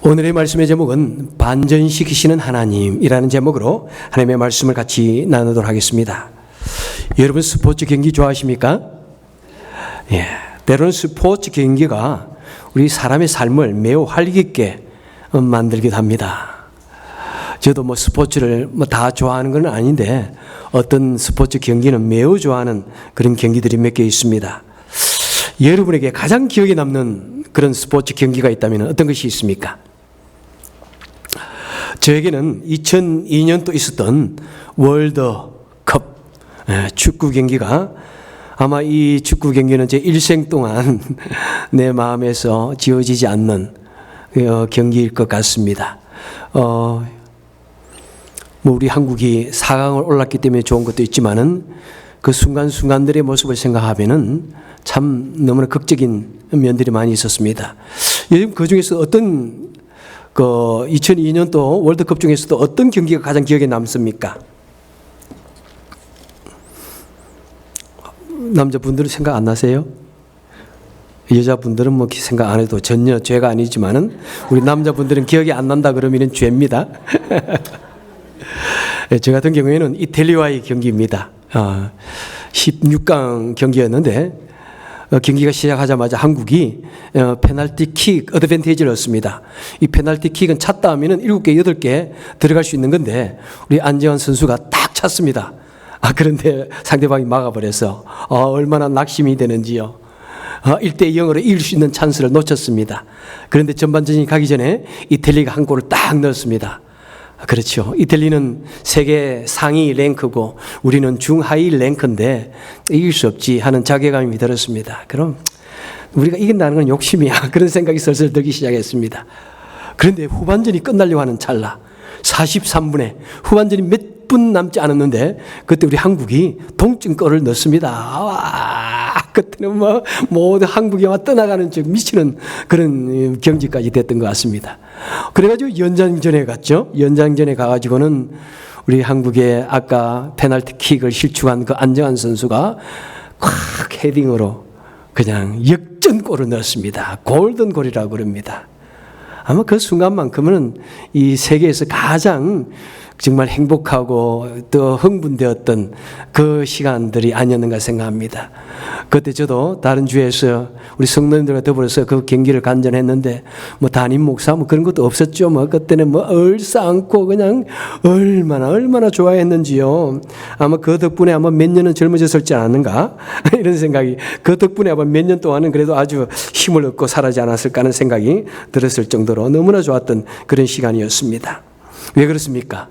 오늘의 말씀의 제목은 반전시키시는 하나님이라는 제목으로 하나님의 말씀을 같이 나누도록 하겠습니다. 여러분 스포츠 경기 좋아하십니까? 예, 때로는 스포츠 경기가 우리 사람의 삶을 매우 활기있게 만들기도 합니다. 저도 스포츠를 다 좋아하는 건 아닌데 어떤 스포츠 경기는 매우 좋아하는 그런 경기들이 몇 개 있습니다. 여러분에게 가장 기억에 남는 그런 스포츠 경기가 있다면 어떤 것이 있습니까? 저에게는 2002년도 있었던 월드컵 축구 경기가 아마 이 축구 경기는 제 일생 동안 내 마음에서 지워지지 않는 경기일 것 같습니다. 우리 한국이 4강을 올랐기 때문에 좋은 것도 있지만은 그 순간순간들의 모습을 생각하면은 참 너무나 극적인 면들이 많이 있었습니다. 요즘 그 중에서 어떤 2002년도 월드컵 중에서도 어떤 경기가 가장 기억에 남습니까? 남자분들은 생각 안 나세요? 여자분들은 생각 안 해도 전혀 죄가 아니지만은 우리 남자분들은 기억이 안 난다 그러면은 죄입니다. 저 같은 경우에는 이탈리아와의 경기입니다. 16강 경기였는데 경기가 시작하자마자 한국이 페널티킥 어드밴티지를 얻습니다. 이 페널티킥은 찼다 하면은 7개, 8개 들어갈 수 있는 건데 우리 안재환 선수가 딱 찼습니다. 그런데 상대방이 막아버려서 얼마나 낙심이 되는지요. 1대0으로 이길 수 있는 찬스를 놓쳤습니다. 그런데 전반전이 가기 전에 이탈리아가 한 골을 딱 넣었습니다. 그렇죠. 이탈리아는 세계 상위 랭크고 우리는 중하위 랭크인데 이길 수 없지 하는 자괴감이 들었습니다. 그럼 우리가 이긴다는 건 욕심이야. 그런 생각이 슬슬 들기 시작했습니다. 그런데 후반전이 끝나려고 하는 찰나 43분에 후반전이 몇 분 남지 않았는데 그때 우리 한국이 동점골을 넣습니다. 와, 그때는 모두 한국이 떠나가는 미치는 그런 경지까지 됐던 것 같습니다. 그래가지고 연장전에 갔죠. 연장전에 가가지고는 우리 한국의 아까 페널티킥을 실축한 그 안정환 선수가 콱 헤딩으로 그냥 역전골을 넣었습니다. 골든골이라고 그럽니다. 아마 그 순간만큼은 이 세계에서 가장 정말 행복하고 또 흥분되었던 그 시간들이 아니었는가 생각합니다. 그때 저도 다른 주에서 우리 성도님들과 더불어서 그 경기를 관전했는데 담임 목사 그런 것도 없었죠. 그때는 얼싸안고 그냥 얼마나 좋아했는지요. 아마 그 덕분에 아마 몇 년은 젊어졌을지 않았는가 이런 생각이 그 덕분에 아마 몇 년 동안은 그래도 아주 힘을 얻고 살아지 않았을까 하는 생각이 들었을 정도로 너무나 좋았던 그런 시간이었습니다. 왜 그렇습니까?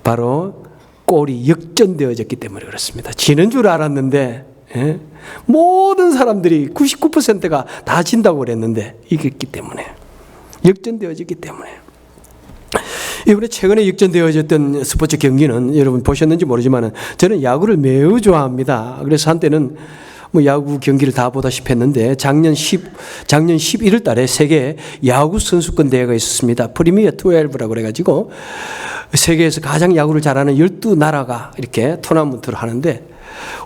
바로 골이 역전되어졌기 때문에 그렇습니다. 지는 줄 알았는데 모든 사람들이 99%가 다 진다고 그랬는데 이겼기 때문에 역전되어졌기 때문에 이번에 최근에 역전되어졌던 스포츠 경기는 여러분 보셨는지 모르지만 저는 야구를 매우 좋아합니다. 그래서 한때는 야구 경기를 다 보다시피 했는데 작년 11월 달에 세계 야구 선수권 대회가 있었습니다. 프리미어 12라고 그래가지고 세계에서 가장 야구를 잘하는 12나라가 이렇게 토너먼트를 하는데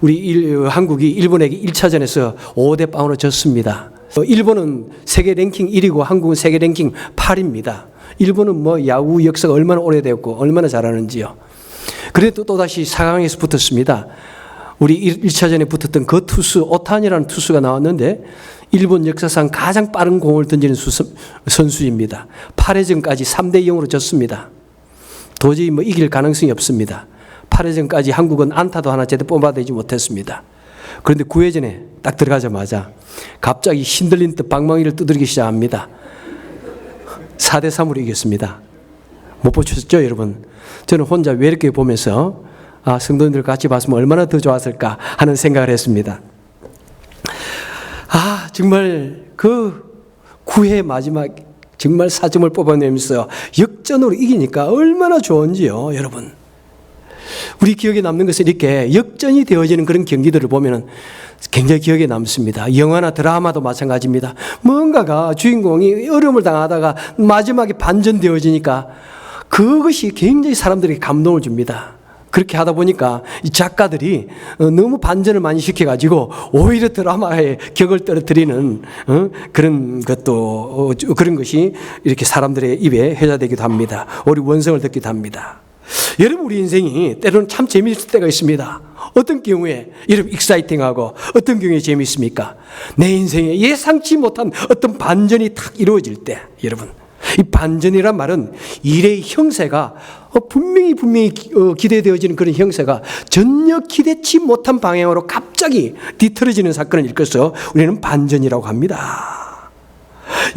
우리 한국이 일본에게 1차전에서 5대0으로 졌습니다. 일본은 세계 랭킹 1위고 한국은 세계 랭킹 8위입니다. 일본은 야구 역사가 얼마나 오래되었고 얼마나 잘하는지요. 그래도 또다시 4강에서 붙었습니다. 우리 1차전에 붙었던 그 투수 오타니라는 투수가 나왔는데 일본 역사상 가장 빠른 공을 던지는 선수입니다. 8회전까지 3대0으로 졌습니다. 도저히 이길 가능성이 없습니다. 8회전까지 한국은 안타도 하나 제대로 뽑아내지 못했습니다. 그런데 9회전에 딱 들어가자마자 갑자기 신들린 듯 방망이를 두드리기 시작합니다. 4대3으로 이겼습니다. 못 보셨죠 여러분? 저는 혼자 외롭게 보면서 성도님들 같이 봤으면 얼마나 더 좋았을까 하는 생각을 했습니다. 정말 그 9회 마지막 정말 4점을 뽑아내면서 역전으로 이기니까 얼마나 좋은지요 여러분. 우리 기억에 남는 것은 이렇게 역전이 되어지는 그런 경기들을 보면 굉장히 기억에 남습니다. 영화나 드라마도 마찬가지입니다. 뭔가가 주인공이 어려움을 당하다가 마지막에 반전되어지니까 그것이 굉장히 사람들에게 감동을 줍니다. 그렇게 하다 보니까 이 작가들이 너무 반전을 많이 시켜가지고 오히려 드라마의 격을 떨어뜨리는 그런 것이 이렇게 사람들의 입에 회자되기도 합니다. 우리 원성을 듣기도 합니다. 여러분, 우리 인생이 때로는 참 재미있을 때가 있습니다. 어떤 경우에 여러분 익사이팅하고 어떤 경우에 재미있습니까? 내 인생에 예상치 못한 어떤 반전이 탁 이루어질 때, 여러분, 이 반전이란 말은 일의 형세가 분명히 기대되어지는 그런 형세가 전혀 기대치 못한 방향으로 갑자기 뒤틀어지는 사건을 일컬어서 우리는 반전이라고 합니다.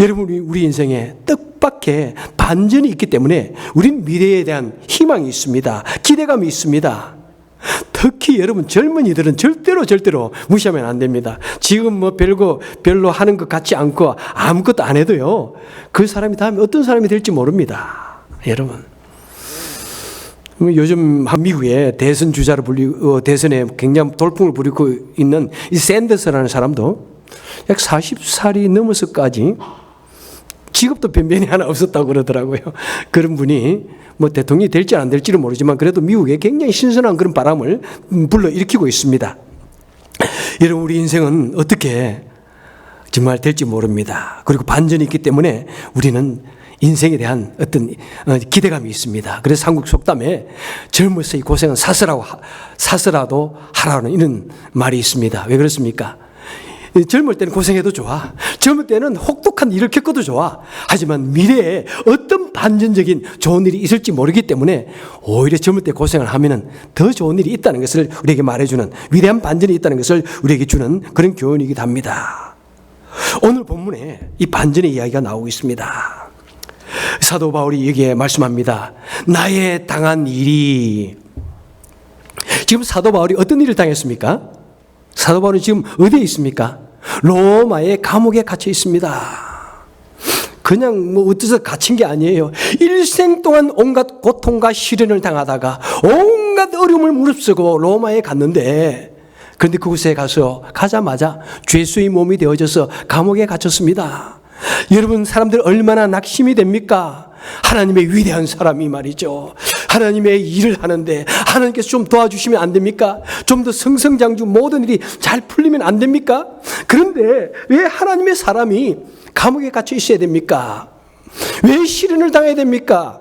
여러분, 우리 인생에 뜻밖의 반전이 있기 때문에 우리는 미래에 대한 희망이 있습니다. 기대감이 있습니다. 특히 여러분 젊은이들은 절대로 무시하면 안 됩니다. 지금 별로 하는 것 같지 않고 아무것도 안 해도요, 그 사람이 다음에 어떤 사람이 될지 모릅니다. 여러분, 요즘 미국의 대선 주자로 대선에 굉장히 돌풍을 부리고 있는 이 샌더스라는 사람도 약 40살이 넘어서까지 직업도 변변히 하나 없었다고 그러더라고요. 그런 분이 대통령이 될지 안 될지는 모르지만 그래도 미국에 굉장히 신선한 그런 바람을 불러일으키고 있습니다. 여러분, 우리 인생은 어떻게 정말 될지 모릅니다. 그리고 반전이 있기 때문에 우리는 인생에 대한 어떤 기대감이 있습니다. 그래서 한국 속담에 젊어서 이 고생은 사서라도 하라는 이런 말이 있습니다. 왜 그렇습니까? 젊을 때는 고생해도 좋아. 젊을 때는 혹독한 일을 겪어도 좋아. 하지만 미래에 어떤 반전적인 좋은 일이 있을지 모르기 때문에 오히려 젊을 때 고생을 하면은 더 좋은 일이 있다는 것을 우리에게 말해주는, 위대한 반전이 있다는 것을 우리에게 주는 그런 교훈이기도 합니다. 오늘 본문에 이 반전의 이야기가 나오고 있습니다. 사도 바울이 여기에 말씀합니다. 나의 당한 일이. 지금 사도 바울이 어떤 일을 당했습니까? 사도 바울은 지금 어디에 있습니까? 로마의 감옥에 갇혀 있습니다. 그냥 어디서 갇힌 게 아니에요. 일생 동안 온갖 고통과 시련을 당하다가 온갖 어려움을 무릅쓰고 로마에 갔는데, 그런데 그곳에 가자마자 죄수의 몸이 되어져서 감옥에 갇혔습니다. 여러분, 사람들 얼마나 낙심이 됩니까? 하나님의 위대한 사람이 말이죠, 하나님의 일을 하는데 하나님께서 좀 도와주시면 안 됩니까? 좀 더 승승장구 모든 일이 잘 풀리면 안 됩니까? 그런데 왜 하나님의 사람이 감옥에 갇혀 있어야 됩니까? 왜 시련을 당해야 됩니까?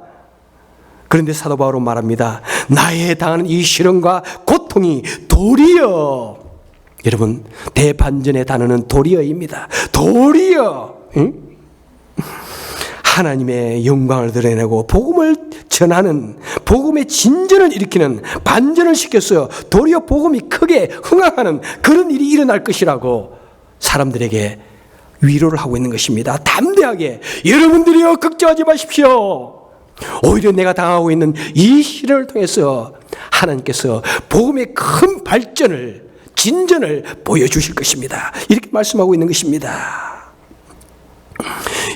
그런데 사도 바울은 말합니다. 나의 당하는 이 시련과 고통이 도리어, 여러분, 대반전의 단어는 도리어입니다. 도리어, 응? 하나님의 영광을 드러내고 복음을 전하는, 복음의 진전을 일으키는, 반전을 시켰어요. 도리어 복음이 크게 흥황하는 그런 일이 일어날 것이라고 사람들에게 위로를 하고 있는 것입니다. 담대하게 여러분들이요, 걱정하지 마십시오. 오히려 내가 당하고 있는 이 시련을 통해서 하나님께서 복음의 큰 발전을, 진전을 보여주실 것입니다. 이렇게 말씀하고 있는 것입니다.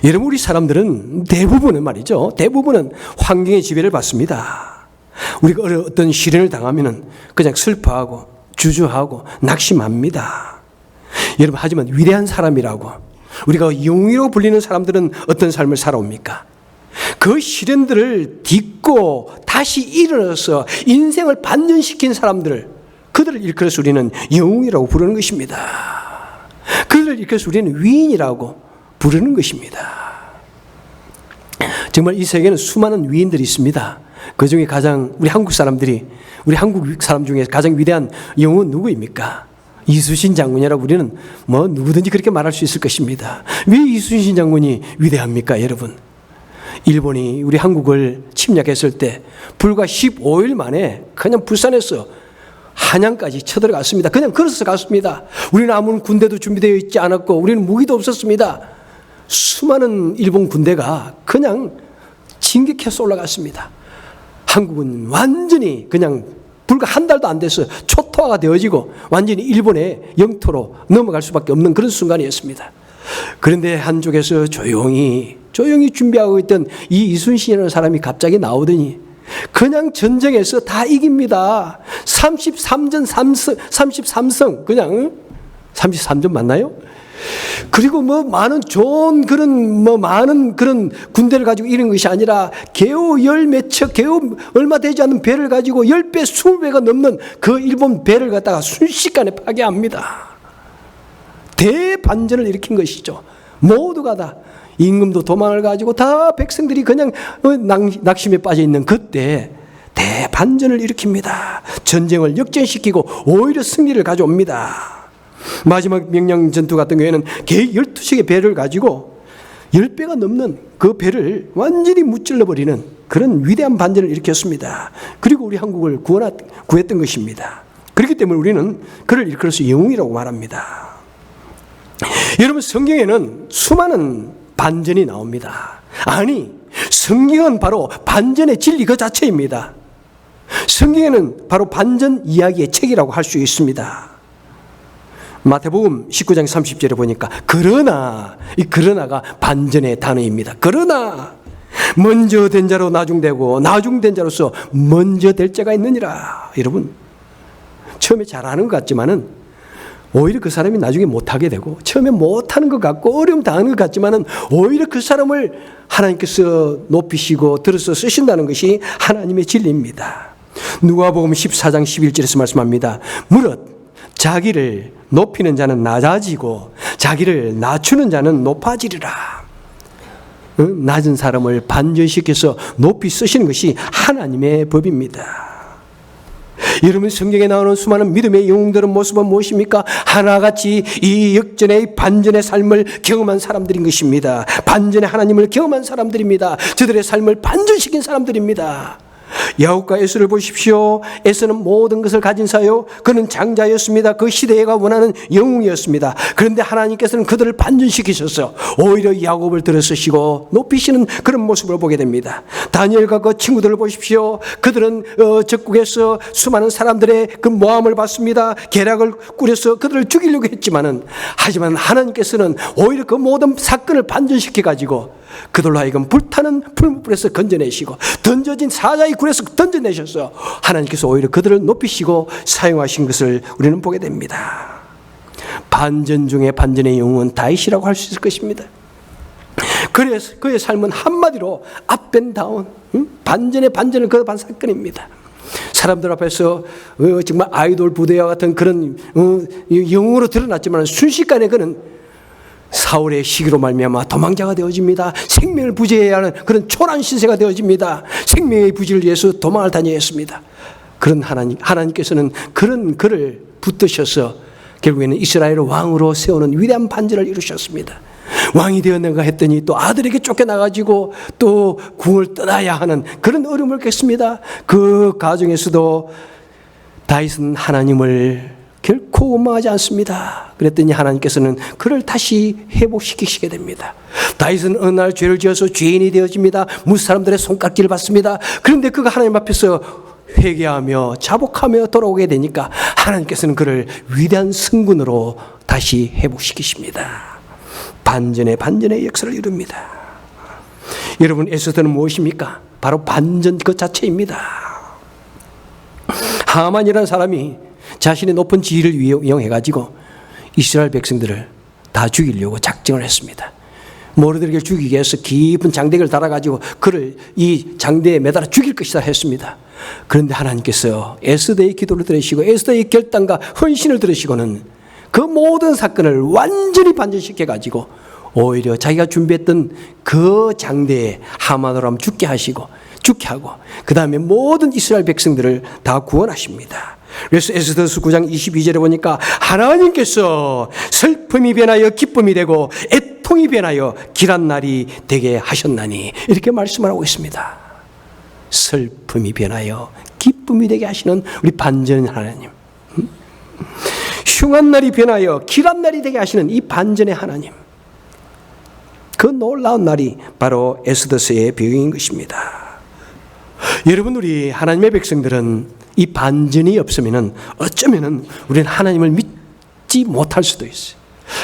여러분, 우리 사람들은 대부분은 환경의 지배를 받습니다. 우리가 어떤 시련을 당하면 그냥 슬퍼하고 주저하고 낙심합니다. 여러분, 하지만 위대한 사람이라고, 우리가 영웅이라고 불리는 사람들은 어떤 삶을 살아옵니까? 그 시련들을 딛고 다시 일어나서 인생을 반전시킨 그들을 일컬어서 우리는 영웅이라고 부르는 것입니다. 그들을 일컬어서 우리는 위인이라고 부르는 것입니다. 정말 이 세계에는 수많은 위인들이 있습니다. 그 중에 우리 한국 사람 중에 가장 위대한 영웅은 누구입니까? 이순신 장군이라고 우리는 누구든지 그렇게 말할 수 있을 것입니다. 왜 이순신 장군이 위대합니까, 여러분? 일본이 우리 한국을 침략했을 때 불과 15일 만에 그냥 부산에서 한양까지 쳐들어갔습니다. 그냥 걸어서 갔습니다. 우리는 아무런 군대도 준비되어 있지 않았고 우리는 무기도 없었습니다. 수많은 일본 군대가 그냥 진격해서 올라갔습니다. 한국은 완전히 그냥 불과 한 달도 안 돼서 초토화가 되어지고 완전히 일본의 영토로 넘어갈 수밖에 없는 그런 순간이었습니다. 그런데 한쪽에서 조용히 준비하고 있던 이 이순신이라는 사람이 갑자기 나오더니 그냥 전쟁에서 다 이깁니다. 33전 33승, 그냥 33전 맞나요? 그리고 뭐 많은 좋은 그런 많은 그런 군대를 가지고 이런 것이 아니라 개우 열 몇 척, 개우 얼마 되지 않는 배를 가지고 10배, 20배가 넘는 그 일본 배를 갖다가 순식간에 파괴합니다. 대반전을 일으킨 것이죠. 모두가 다 임금도 도망을 가지고 다 백성들이 그냥 낙심에 빠져 있는 그때 대반전을 일으킵니다. 전쟁을 역전시키고 오히려 승리를 가져옵니다. 마지막 명량 전투 같은 경우에는 개 12척의 배를 가지고 10배가 넘는 그 배를 완전히 무찔러버리는 그런 위대한 반전을 일으켰습니다. 그리고 우리 한국을 구했던 것입니다. 그렇기 때문에 우리는 그를 일컬어서 영웅이라고 말합니다. 여러분, 성경에는 수많은 반전이 나옵니다. 아니, 성경은 바로 반전의 진리 그 자체입니다. 성경에는 바로 반전 이야기의 책이라고 할 수 있습니다. 마태복음 19장 30절에 보니까 그러나, 이 그러나가 반전의 단어입니다. 그러나 먼저 된 자로 나중되고 나중된 자로서 먼저 될 자가 있느니라. 여러분, 처음에 잘하는 것 같지만은 오히려 그 사람이 나중에 못하게 되고, 처음에 못하는 것 같고 어려움 당하는 것 같지만은 오히려 그 사람을 하나님께서 높이시고 들어서 쓰신다는 것이 하나님의 진리입니다. 누가복음 14장 11절에서 말씀합니다. 무릇 자기를 높이는 자는 낮아지고 자기를 낮추는 자는 높아지리라. 낮은 사람을 반전시켜서 높이 쓰시는 것이 하나님의 법입니다. 여러분, 성경에 나오는 수많은 믿음의 영웅들의 모습은 무엇입니까? 하나같이 이 역전의 반전의 삶을 경험한 사람들인 것입니다. 반전의 하나님을 경험한 사람들입니다. 저들의 삶을 반전시킨 사람들입니다. 야곱과 에서를 보십시오. 에서는 모든 것을 가진 자요, 그는 장자였습니다. 그 시대가 원하는 영웅이었습니다. 그런데 하나님께서는 그들을 반전시키셔서 오히려 야곱을 들어쓰시고 높이시는 그런 모습을 보게 됩니다. 다니엘과 그 친구들을 보십시오. 그들은 적국에서 수많은 사람들의 그 모함을 받습니다. 계략을 꾸려서 그들을 죽이려고 했지만은, 하지만 하나님께서는 오히려 그 모든 사건을 반전시켜 가지고 그들로 하여금 불타는 풀무불에서 건져내시고 던져진 사자의 굴에서 던져내셔서 하나님께서 오히려 그들을 높이시고 사용하신 것을 우리는 보게 됩니다. 반전 중에 반전의 영웅은 다윗이라고 할 수 있을 것입니다. 그래서 그의 삶은 한마디로 업앤다운, 반전의 반전을 거듭한 사건입니다. 사람들 앞에서 정말 아이돌 부대와 같은 그런 영웅으로 드러났지만 순식간에 그는 사울의 시기로 말미암아 도망자가 되어집니다. 생명을 부지해야 하는 그런 초라한 신세가 되어집니다. 생명의 부지를 위해서 도망을 다녀야 했습니다. 그런 하나님께서는 그런 그를 붙드셔서 결국에는 이스라엘을 왕으로 세우는 위대한 반전을 이루셨습니다. 왕이 되었는가 했더니 또 아들에게 쫓겨나가지고 또 궁을 떠나야 하는 그런 어려움을 겪습니다. 그 가정에서도 다윗은 하나님을 결코 원망하지 않습니다. 그랬더니 하나님께서는 그를 다시 회복시키시게 됩니다. 다윗은 어느 날 죄를 지어서 죄인이 되어집니다. 무사람들의 손깍지를 받습니다. 그런데 그가 하나님 앞에서 회개하며 자복하며 돌아오게 되니까 하나님께서는 그를 위대한 승군으로 다시 회복시키십니다. 반전의 역사를 이룹니다. 여러분, 에스더는 무엇입니까? 바로 반전 그 자체입니다. 하만이라는 사람이 자신의 높은 지위를 이용해가지고 이스라엘 백성들을 다 죽이려고 작정을 했습니다. 모르드에게 죽이기 위해서 깊은 장대기를 달아가지고 그를 이 장대에 매달아 죽일 것이다 했습니다. 그런데 하나님께서 에스더의 기도를 들으시고 에스더의 결단과 헌신을 들으시고는 그 모든 사건을 완전히 반전시켜가지고 오히려 자기가 준비했던 그 장대에 하만으로 죽게 하고 그 다음에 모든 이스라엘 백성들을 다 구원하십니다. 그래서 에스더서 9장 22절에 보니까 하나님께서 슬픔이 변하여 기쁨이 되고 애통이 변하여 길한 날이 되게 하셨나니, 이렇게 말씀을 하고 있습니다. 슬픔이 변하여 기쁨이 되게 하시는 우리 반전 하나님, 흉한 날이 변하여 길한 날이 되게 하시는 이 반전의 하나님, 그 놀라운 날이 바로 에스더서의 배경인 것입니다. 여러분, 우리 하나님의 백성들은 이 반전이 없으면은 어쩌면은 우리는 하나님을 믿지 못할 수도 있어요.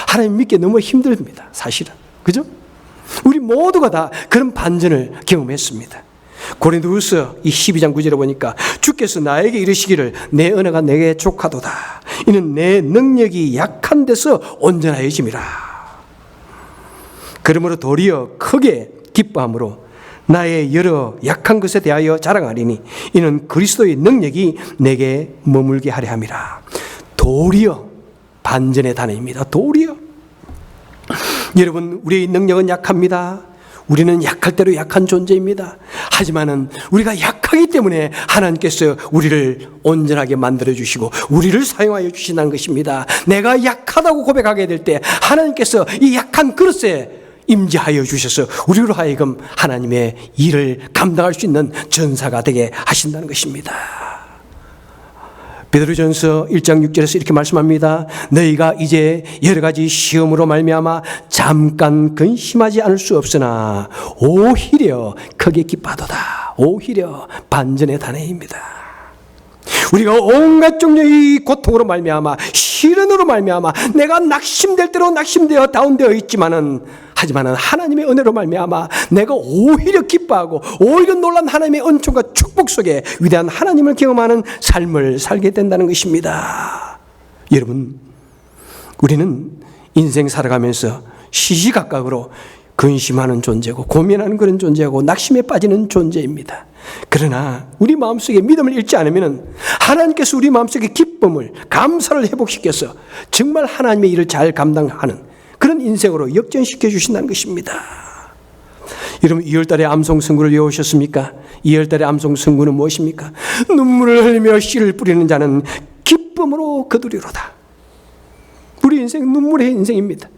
하나님 믿기 너무 힘듭니다, 사실은. 그죠? 우리 모두가 다 그런 반전을 경험했습니다. 고린도후서 이 12장 9절에 보니까 주께서 나에게 이르시기를 내 은혜가 내게 족하도다. 이는 내 능력이 약한 데서 온전하여짐이라. 그러므로 도리어 크게 기뻐함으로 나의 여러 약한 것에 대하여 자랑하리니 이는 그리스도의 능력이 내게 머물게 하려 함이라. 도리어 반전의 단어입니다. 도리어. 여러분, 우리의 능력은 약합니다. 우리는 약할 대로 약한 존재입니다. 하지만은 우리가 약하기 때문에 하나님께서 우리를 온전하게 만들어 주시고 우리를 사용하여 주신다는 것입니다. 내가 약하다고 고백하게 될 때 하나님께서 이 약한 그릇에 임재하여 주셔서 우리로 하여금 하나님의 일을 감당할 수 있는 전사가 되게 하신다는 것입니다. 베드로전서 1장 6절에서 이렇게 말씀합니다. 너희가 이제 여러 가지 시험으로 말미암아 잠깐 근심하지 않을 수 없으나 오히려 크게 기뻐하도다. 오히려 반전의 단어입니다. 우리가 온갖 종류의 고통으로 말미암아 시련으로 말미암아 내가 낙심될 대로 낙심되어 다운되어 있지만은 하지만은 하나님의 은혜로 말미암아 내가 오히려 기뻐하고 오히려 놀란 하나님의 은총과 축복 속에 위대한 하나님을 경험하는 삶을 살게 된다는 것입니다. 여러분, 우리는 인생 살아가면서 시시각각으로 근심하는 존재고 고민하는 그런 존재고 낙심에 빠지는 존재입니다. 그러나 우리 마음속에 믿음을 잃지 않으면 하나님께서 우리 마음속에 기쁨을 감사를 회복시켜서 정말 하나님의 일을 잘 감당하는 그런 인생으로 역전시켜 주신다는 것입니다. 여러분, 2월달에 암송 선구를 외우셨습니까? 2월달에 암송 선구는 무엇입니까? 눈물을 흘리며 씨를 뿌리는 자는 기쁨으로 거두리로다. 우리 인생 눈물의 인생입니다.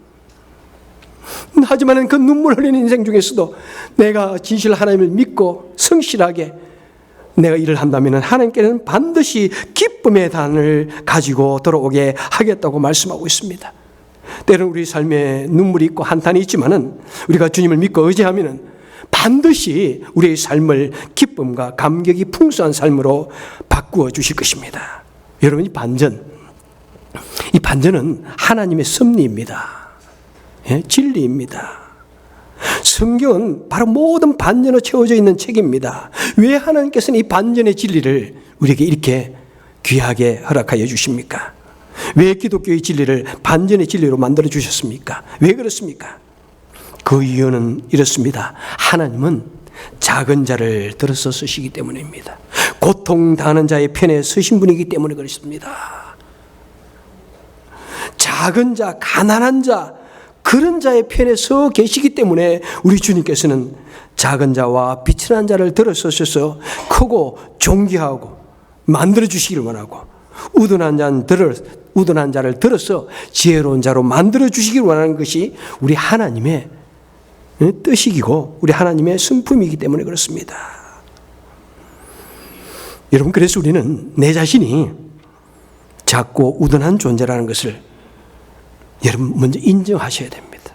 하지만 그 눈물 흘리는 인생 중에서도 내가 진실 하나님을 믿고 성실하게 내가 일을 한다면 하나님께는 반드시 기쁨의 단을 가지고 돌아오게 하겠다고 말씀하고 있습니다. 때로는 우리 삶에 눈물이 있고 한탄이 있지만은 우리가 주님을 믿고 의지하면은 반드시 우리의 삶을 기쁨과 감격이 풍성한 삶으로 바꾸어 주실 것입니다. 여러분, 이 반전은 하나님의 섭리입니다. 예, 진리입니다. 성경은 바로 모든 반전으로 채워져 있는 책입니다. 왜 하나님께서는 이 반전의 진리를 우리에게 이렇게 귀하게 허락하여 주십니까? 왜 기독교의 진리를 반전의 진리로 만들어 주셨습니까? 왜 그렇습니까? 그 이유는 이렇습니다. 하나님은 작은 자를 들어서 쓰시기 때문입니다. 고통당하는 자의 편에 서신 분이기 때문에 그렇습니다. 작은 자, 가난한 자, 그런 자의 편에 서 계시기 때문에 우리 주님께서는 작은 자와 비천한 자를 들어서셔서 크고 존귀하고 만들어 주시기를 원하고 우둔한 자를 들어서 지혜로운 자로 만들어 주시기를 원하는 것이 우리 하나님의 뜻이고 우리 하나님의 성품이기 때문에 그렇습니다. 여러분, 그래서 우리는 내 자신이 작고 우둔한 존재라는 것을 여러분 먼저 인정하셔야 됩니다.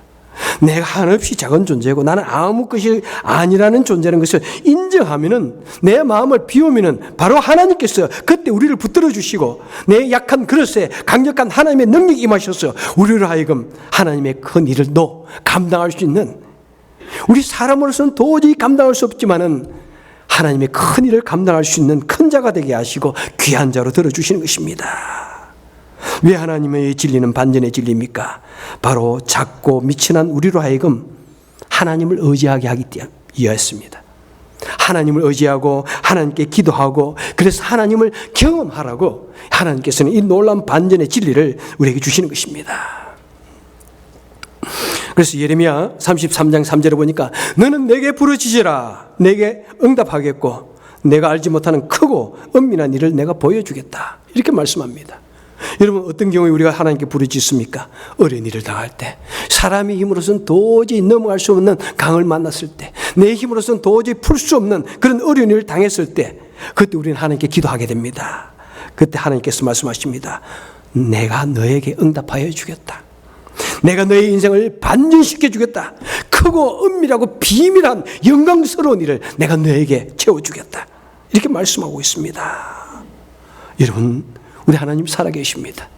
내가 한없이 작은 존재고 나는 아무 것이 아니라는 존재라는 것을 인정하면은 내 마음을 비우면은 바로 하나님께서 그때 우리를 붙들어 주시고 내 약한 그릇에 강력한 하나님의 능력이 임하셔서 우리로 하여금 하나님의 큰 일을 감당할 수 있는, 우리 사람으로서는 도저히 감당할 수 없지만은 하나님의 큰 일을 감당할 수 있는 큰 자가 되게 하시고 귀한 자로 들어주시는 것입니다. 왜 하나님의 진리는 반전의 진리입니까? 바로 작고 미천한 우리로 하여금 하나님을 의지하게 하기 위하였습니다. 하나님을 의지하고 하나님께 기도하고 그래서 하나님을 경험하라고 하나님께서는 이 놀라운 반전의 진리를 우리에게 주시는 것입니다. 그래서 예레미야 33장 3절에 보니까 너는 내게 부르짖으라 내게 응답하겠고 내가 알지 못하는 크고 은밀한 일을 내가 보여주겠다, 이렇게 말씀합니다. 여러분, 어떤 경우에 우리가 하나님께 부르짖습니까? 어려운 일을 당할 때, 사람의 힘으로서는 도저히 넘어갈 수 없는 강을 만났을 때, 내 힘으로서는 도저히 풀 수 없는 그런 어려운 일을 당했을 때, 그때 우리는 하나님께 기도하게 됩니다. 그때 하나님께서 말씀하십니다. 내가 너에게 응답하여 주겠다. 내가 너의 인생을 반전시켜 주겠다. 크고 은밀하고 비밀한 영광스러운 일을 내가 너에게 채워주겠다, 이렇게 말씀하고 있습니다. 여러분, 우리 하나님 살아계십니다.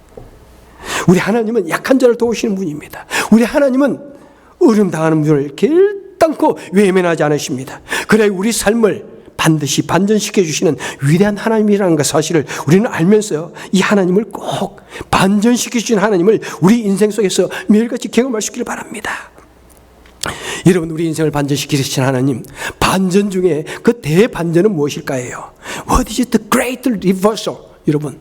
우리 하나님은 약한 자를 도우시는 분입니다. 우리 하나님은 어려움 당하는 분을 결단코 외면하지 않으십니다. 그래 우리 삶을 반드시 반전시켜 주시는 위대한 하나님이라는 그 사실을 우리는 알면서 이 하나님을 꼭 반전시켜 주신 하나님을 우리 인생 속에서 매일같이 경험할 수 있기를 바랍니다. 여러분, 우리 인생을 반전시키신 하나님, 반전 중에 그 대반전은 무엇일까요? What is the great reversal? 여러분,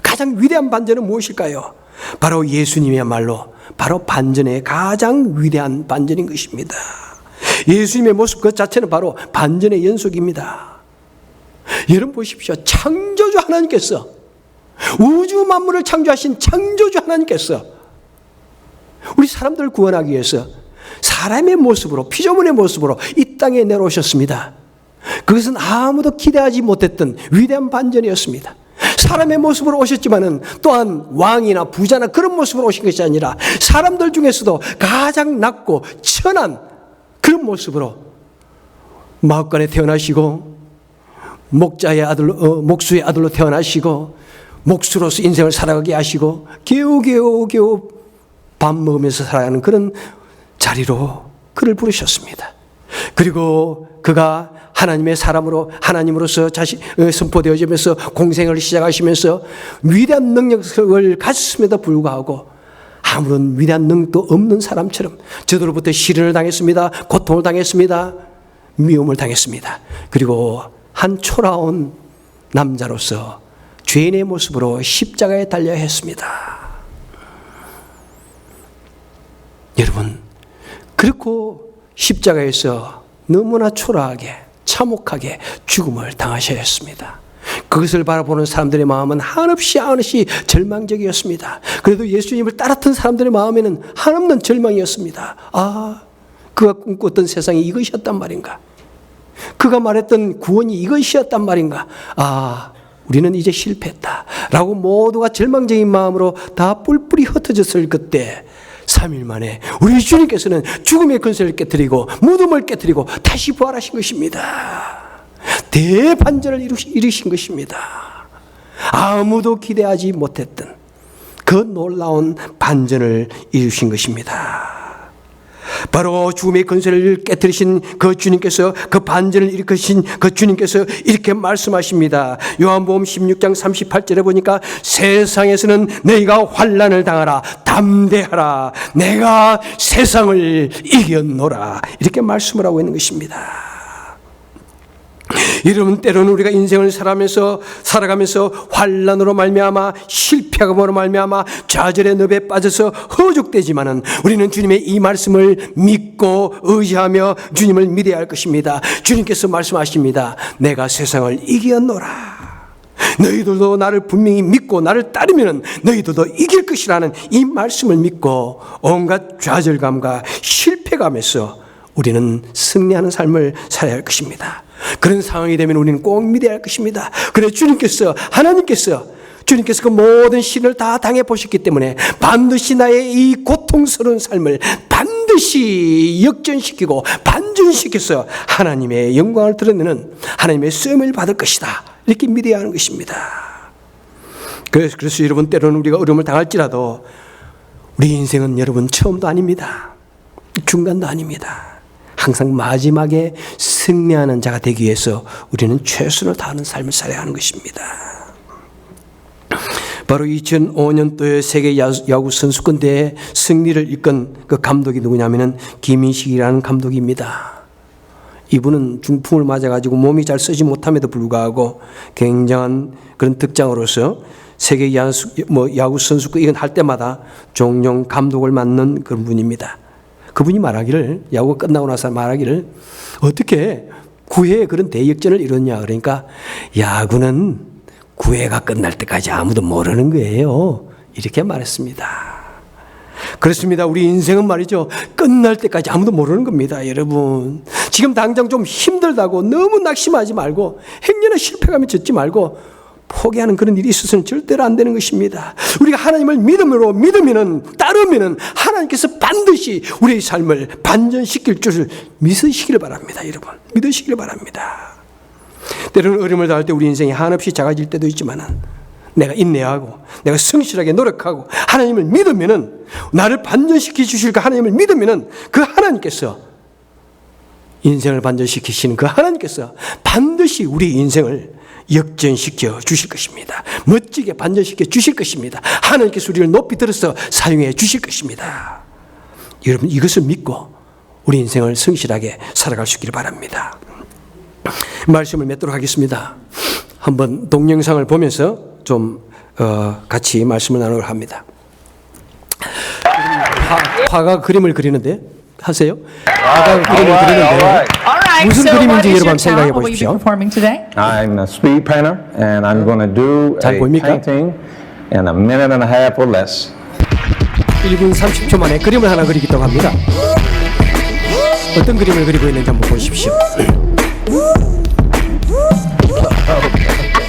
가장 위대한 반전은 무엇일까요? 바로 예수님이야말로 바로 반전의 가장 위대한 반전인 것입니다. 예수님의 모습 그 자체는 바로 반전의 연속입니다. 여러분 보십시오. 창조주 하나님께서, 우주 만물을 창조하신 창조주 하나님께서 우리 사람들을 구원하기 위해서 사람의 모습으로, 피조물의 모습으로 이 땅에 내려오셨습니다. 그것은 아무도 기대하지 못했던 위대한 반전이었습니다. 사람의 모습으로 오셨지만은 또한 왕이나 부자나 그런 모습으로 오신 것이 아니라 사람들 중에서도 가장 낮고 천한 그런 모습으로 마흑간에 태어나시고 목자의 아들로, 목수의 아들로 태어나시고 목수로서 인생을 살아가게 하시고 겨우 밥 먹으면서 살아가는 그런 자리로 그를 부르셨습니다. 그리고 그가 하나님의 사람으로, 하나님으로서 선포되어지면서 공생을 시작하시면서 위대한 능력을 가졌음에도 불구하고 아무런 위대한 능력도 없는 사람처럼 저도로부터 시련을 당했습니다. 고통을 당했습니다. 미움을 당했습니다. 그리고 한 초라한 남자로서 죄인의 모습으로 십자가에 달려야 했습니다. 여러분, 그렇고 십자가에서 너무나 초라하게 참혹하게 죽음을 당하셔야 했습니다. 그것을 바라보는 사람들의 마음은 한없이 절망적이었습니다. 그래도 예수님을 따랐던 사람들의 마음에는 한없는 절망이었습니다. 아, 그가 꿈꿨던 세상이 이것이었단 말인가? 그가 말했던 구원이 이것이었단 말인가? 아, 우리는 이제 실패했다 라고 모두가 절망적인 마음으로 다 뿔뿔이 흩어졌을 그때 3일 만에 우리 주님께서는 죽음의 근세를 깨뜨리고 무덤을 깨뜨리고 다시 부활하신 것입니다. 대반전을 이루신 것입니다. 아무도 기대하지 못했던 그 놀라운 반전을 이루신 것입니다. 바로 죽음의 근세를 깨뜨리신 그 주님께서, 그 반전을 일으키신 그 주님께서 이렇게 말씀하십니다. 요한복음 16장 38절에 보니까 세상에서는 너희가 환난을 당하라, 담대하라, 내가 세상을 이겼노라, 이렇게 말씀을 하고 있는 것입니다. 여러분, 때로는 우리가 인생을 살아가면서 환난으로 말미암아, 실패감으로 말미암아 좌절의 늪에 빠져서 허죽되지만은 우리는 주님의 이 말씀을 믿고 의지하며 주님을 믿어야 할 것입니다. 주님께서 말씀하십니다. 내가 세상을 이겼노라. 너희들도 나를 분명히 믿고 나를 따르면 너희들도 이길 것이라는 이 말씀을 믿고 온갖 좌절감과 실패감에서 우리는 승리하는 삶을 살아야 할 것입니다. 그런 상황이 되면 우리는 꼭 믿어야 할 것입니다. 그래 주님께서 그 모든 시련을 다 당해보셨기 때문에 반드시 나의 이 고통스러운 삶을 반드시 역전시키고 반전시켜서 하나님의 영광을 드러내는 하나님의 쓰임을 받을 것이다, 이렇게 믿어야 하는 것입니다. 그래서 여러분, 때로는 우리가 어려움을 당할지라도 우리 인생은 여러분 처음도 아닙니다. 중간도 아닙니다. 항상 마지막에 승리하는 자가 되기 위해서 우리는 최선을 다하는 삶을 살아야 하는 것입니다. 바로 2005년도에 세계 야구 선수권 대회 승리를 이끈 그 감독이 누구냐면은 김인식이라는 감독입니다. 이분은 중풍을 맞아가지고 몸이 잘 쓰지 못함에도 불구하고 굉장한 그런 득장으로서 세계 야구 선수권 이건 할 때마다 종종 감독을 맡는 그런 분입니다. 그분이 말하기를, 야구가 끝나고 나서 말하기를, 어떻게 9회에 그런 대역전을 이뤘냐. 그러니까 야구는 9회가 끝날 때까지 아무도 모르는 거예요, 이렇게 말했습니다. 그렇습니다. 우리 인생은 말이죠, 끝날 때까지 아무도 모르는 겁니다. 여러분, 지금 당장 좀 힘들다고 너무 낙심하지 말고 행여나 실패감에 젖지 말고 포기하는 그런 일이 있어서는 절대로 안 되는 것입니다. 우리가 하나님을 믿으면은 따르면은 하나님께서 반드시 우리의 삶을 반전시킬 줄을 믿으시길 바랍니다. 여러분, 믿으시길 바랍니다. 때로는 어려움을 당할 때 우리 인생이 한없이 작아질 때도 있지만은 내가 인내하고 내가 성실하게 노력하고 하나님을 믿으면은, 나를 반전시켜 주실 그 하나님을 믿으면은 그 하나님께서 인생을 반전시키시는 그 하나님께서 반드시 우리 인생을 역전시켜 주실 것입니다. 멋지게 반전시켜 주실 것입니다. 하나님께서 우리를 높이 들어서 사용해 주실 것입니다. 여러분 이것을 믿고 우리 인생을 성실하게 살아갈 수 있기를 바랍니다. 말씀을 맺도록 하겠습니다. 한번 동영상을 보면서 좀 같이 말씀을 나누려 합니다. 화가 그림을 그리는데 하세요? 화가 그림을 그리는데 무슨 그림인지 여러분 한번 생각해 보십시오. I'm a speed painter and I'm going to do 잘 a 보입니까? painting in a minute and a half or less. 1분 30초 만에 그림을 하나 그리기도 합니다. 어떤 그림을 그리고 있는지 한번 보십시오.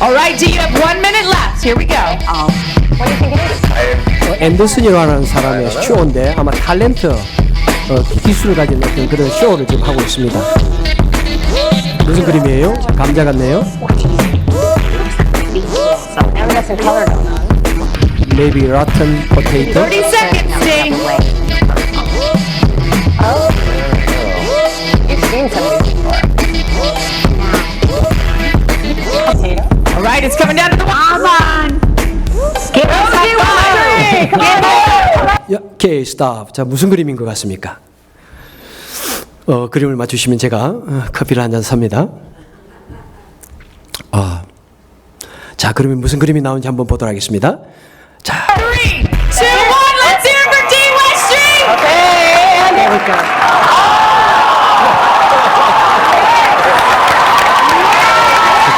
All right, do you have 1 minute left? Here we go. 앤더슨이라는 사람의 쇼인데 아마 탤런트 기술을 가진 어떤 그런 쇼를 지금 하고 있습니다. 무슨 그림이에요? 감자 같네요. Maybe rotten potato. 30 seconds, Sting. All right, it's coming down to the wire. 오케이, 스탑. 자, 무슨 그림인 것 같습니까? 그림을 맞추시면 제가 커피를 한 잔 삽니다. 자, 그러면 무슨 그림이 나오는지 한번 보도록 하겠습니다. 자, 3, 2, 1, let's hear it for Team Weststream. Okay, there we go.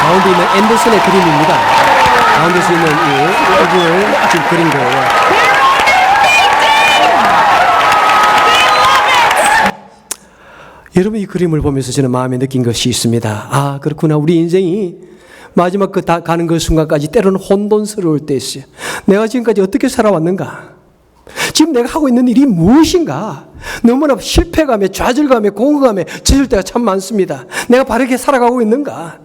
가운데 있는 앤더슨의 그림입니다. 가운데서 있는 이 얼굴을 지금 그린 거예요. 여러분 이 그림을 보면서 저는 마음에 느낀 것이 있습니다. 아 그렇구나. 우리 인생이 마지막 그 다 가는 그 순간까지 때로는 혼돈스러울 때 있어요. 내가 지금까지 어떻게 살아왔는가? 지금 내가 하고 있는 일이 무엇인가? 너무나 실패감에 좌절감에 공허감에 젖을 때가 참 많습니다. 내가 바르게 살아가고 있는가?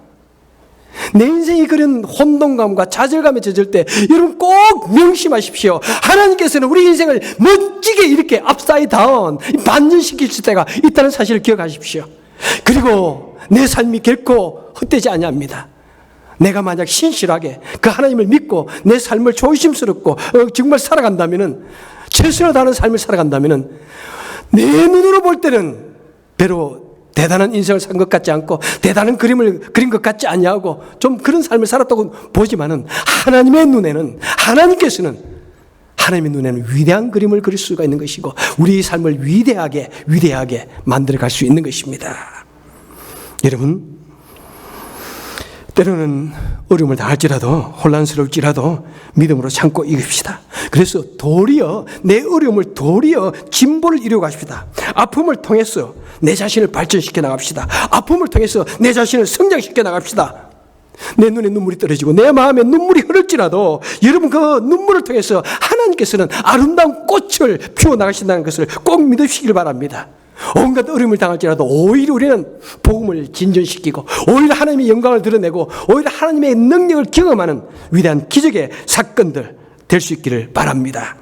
내 인생이 그런 혼돈감과 좌절감에 젖을 때 여러분 꼭 명심하십시오. 하나님께서는 우리 인생을 멋지게 이렇게 업사이드 다운 반전시킬 때가 있다는 사실을 기억하십시오. 그리고 내 삶이 결코 헛되지 아니합니다. 내가 만약 신실하게 그 하나님을 믿고 내 삶을 조심스럽고 정말 살아간다면은 최선을 다하는 삶을 살아간다면은 내 눈으로 볼 때는 배로 대단한 인생을 산 것 같지 않고 대단한 그림을 그린 것 같지 않냐고 좀 그런 삶을 살았다고 보지만은 하나님의 눈에는 하나님의 눈에는 위대한 그림을 그릴 수가 있는 것이고 우리 삶을 위대하게 만들어갈 수 있는 것입니다. 여러분 때로는 어려움을 당할지라도 혼란스러울지라도 믿음으로 참고 이깁시다. 그래서 도리어 내 어려움을 도리어 진보를 이루어 가십시다. 아픔을 통해서 내 자신을 발전시켜 나갑시다. 아픔을 통해서 내 자신을 성장시켜 나갑시다. 내 눈에 눈물이 떨어지고 내 마음에 눈물이 흐를지라도 여러분 그 눈물을 통해서 하나님께서는 아름다운 꽃을 피워 나가신다는 것을 꼭 믿으시길 바랍니다. 온갖 어려움을 당할지라도 오히려 우리는 복음을 진전시키고 오히려 하나님의 영광을 드러내고 오히려 하나님의 능력을 경험하는 위대한 기적의 사건들 될 수 있기를 바랍니다.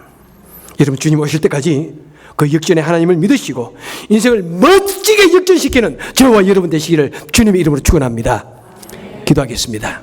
여러분 주님 오실 때까지 그 역전의 하나님을 믿으시고 인생을 멋지게 역전시키는 저와 여러분 되시기를 주님의 이름으로 축원합니다. 기도하겠습니다.